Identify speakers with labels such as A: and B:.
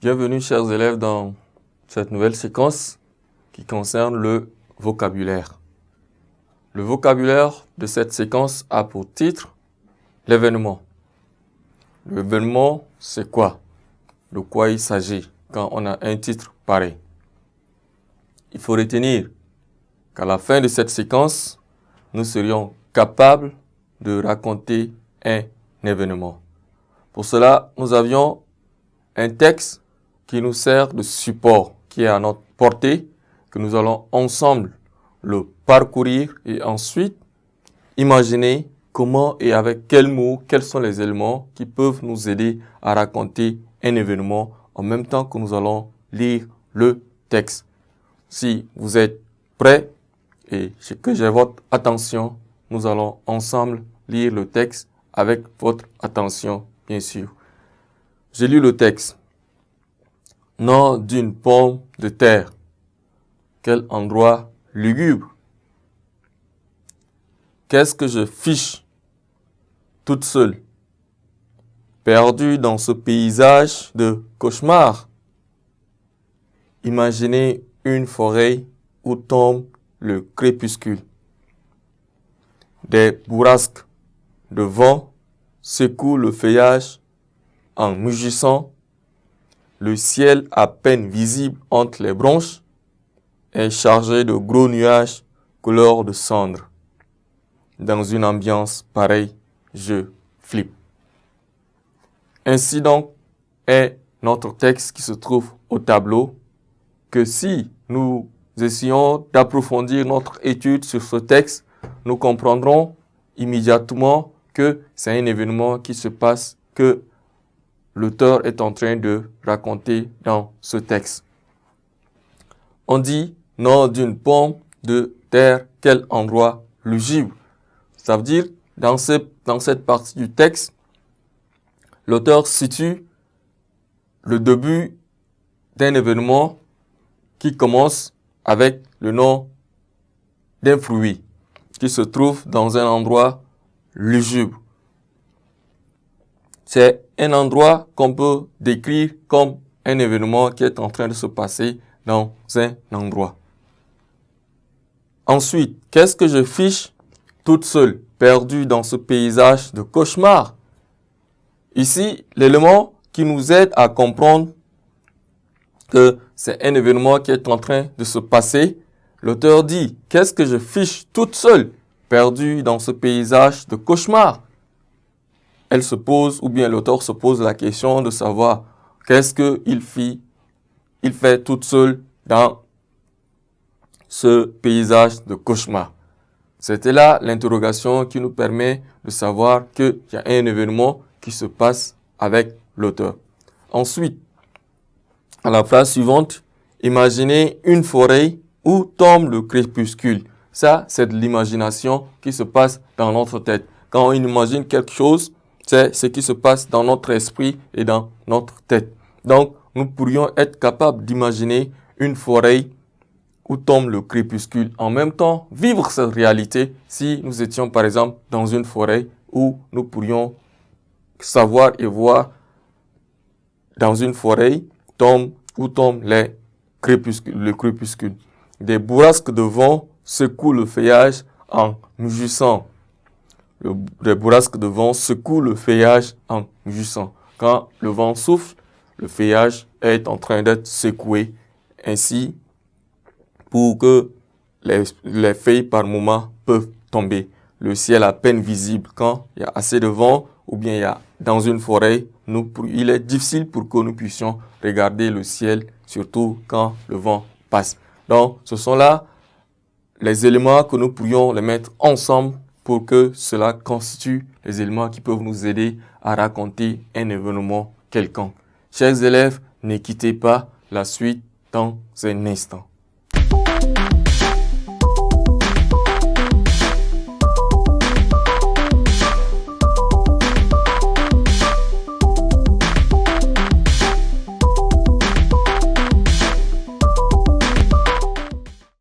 A: Bienvenue chers élèves dans cette nouvelle séquence qui concerne le vocabulaire. Le vocabulaire de cette séquence a pour titre l'événement. L'événement, c'est quoi? De quoi il s'agit quand on a un titre pareil? Il faut retenir qu'à la fin de cette séquence, nous serions capables de raconter un événement. Pour cela, nous avions un texte qui nous sert de support, qui est à notre portée, que nous allons ensemble le parcourir et ensuite imaginer comment et avec quels mots, quels sont les éléments qui peuvent nous aider à raconter un événement en même temps que nous allons lire le texte. Si vous êtes prêts et que j'ai votre attention, nous allons ensemble lire le texte avec votre attention, bien sûr. J'ai lu le texte. Nom d'une pomme de terre. Quel endroit lugubre. Qu'est-ce que je fiche toute seule, perdue dans ce paysage de cauchemar. Imaginez une forêt où tombe le crépuscule. Des bourrasques de vent secouent le feuillage en mugissant. Le ciel à peine visible entre les branches est chargé de gros nuages couleur de cendre. Dans une ambiance pareille, je flippe. Ainsi donc est notre texte qui se trouve au tableau, que si nous essayons d'approfondir notre étude sur ce texte, nous comprendrons immédiatement que c'est un événement qui se passe, que l'auteur est en train de raconter dans ce texte. On dit nom d'une pomme de terre, quel endroit lugubre. Ça veut dire, dans cette partie du texte, l'auteur situe le début d'un événement qui commence avec le nom d'un fruit qui se trouve dans un endroit lugubre. C'est un endroit qu'on peut décrire comme un événement qui est en train de se passer dans un endroit. Ensuite, qu'est-ce que je fiche toute seule, perdue dans ce paysage de cauchemar? Ici, l'élément qui nous aide à comprendre que c'est un événement qui est en train de se passer, l'auteur dit, qu'est-ce que je fiche toute seule, perdue dans ce paysage de cauchemar? Elle se pose, ou bien l'auteur se pose la question de savoir qu'est-ce qu'il fait toute seule dans ce paysage de cauchemar. C'était là l'interrogation qui nous permet de savoir qu'il y a un événement qui se passe avec l'auteur. Ensuite, à la phrase suivante, imaginez une forêt où tombe le crépuscule. Ça, c'est de l'imagination qui se passe dans notre tête. Quand on imagine quelque chose, c'est ce qui se passe dans notre esprit et dans notre tête. Donc, nous pourrions être capables d'imaginer une forêt où tombe le crépuscule. En même temps, vivre cette réalité si nous étions par exemple dans une forêt où nous pourrions savoir et voir dans une forêt où tombe le crépuscule. Des bourrasques de vent secouent le feuillage en mugissant. Les bourrasques de vent secouent le feuillage en mugissant. Quand le vent souffle, le feuillage est en train d'être secoué. Ainsi, pour que les feuilles par moment peuvent tomber. Le ciel à peine visible quand il y a assez de vent ou bien il y a dans une forêt, il est difficile pour que nous puissions regarder le ciel, surtout quand le vent passe. Donc, ce sont là les éléments que nous pourrions les mettre ensemble pour que cela constitue les éléments qui peuvent nous aider à raconter un événement quelconque. Chers élèves, ne quittez pas la suite dans un instant.